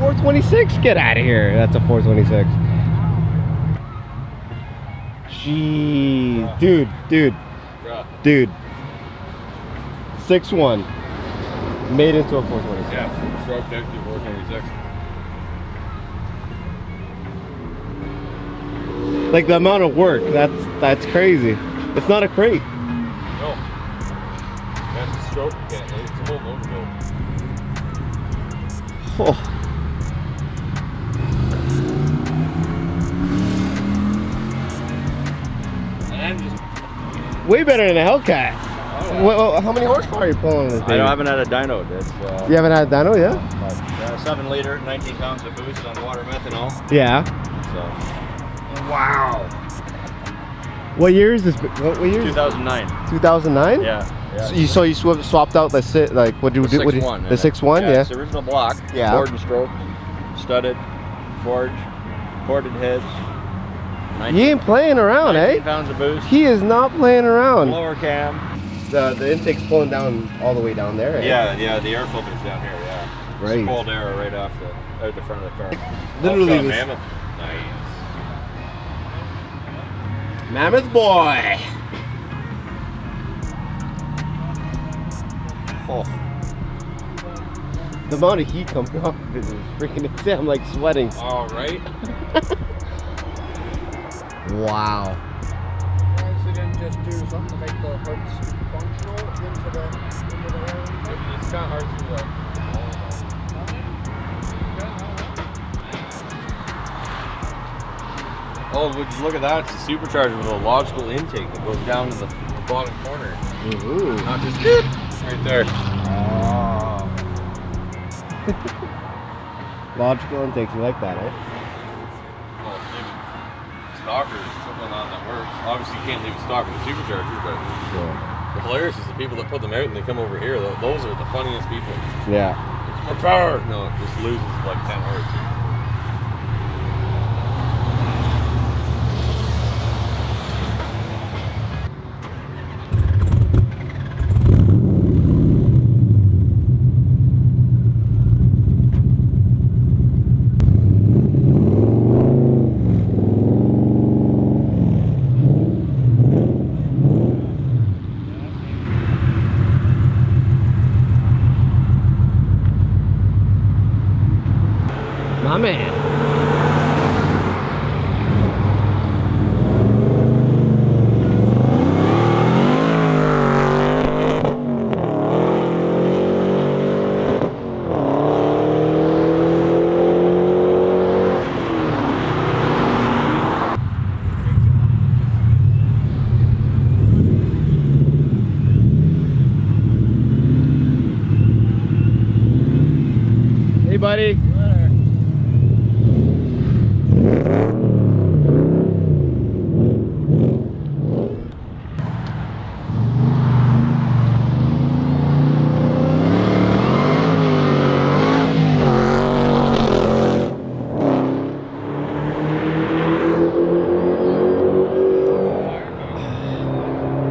426? Get out of here. That's a 426. Jeez. Dude. Dude. 6'1". Made into a 426. Yeah, stroke empty 426. Like the amount of work, that's crazy. It's not a crate. No. That's a stroke. It's a whole motor build. Oh. And just Way better than a Hellcat. Oh, How many horsepower are you pulling on this baby? I haven't had a dyno. It's, You haven't had a dyno, yeah? 7 liter, 19 pounds of boost on water methanol. Yeah. So. Wow. What year is this? What year? 2009. 2009? Yeah. So you swapped out the what do you do? The 6'1". The 6'1", yeah. It's the original block. Yeah. Bored and stroked, studded, forged, corded heads. He ain't playing around, 19 eh? pounds of boost. He is not playing around. Lower cam. The intake's pulling down all the way down there, eh? Yeah, the air filter's down here. Yeah. Right. It's cold air right off out the front of the car. Literally oh, this Mammoth. Nice. Mammoth boy. Oh. The amount of heat coming off of it is freaking insane. I'm like sweating. All right. Wow. Why didn't just do something to make the hooks functional into the It's kind of hard to do. Oh, would you look at that? It's a supercharger with a logical intake that goes down to the bottom corner. Ooh. Not just right there. Oh. Logical intakes, you like that, eh? Well, maybe stocker is something on that works. Obviously, you can't leave it stock with a supercharger, but Yeah. the hilarious is the people that put them out and they come over here. Those are the funniest people. Yeah. It's more power. No, it just loses like 10 hours. My man. Hey, buddy.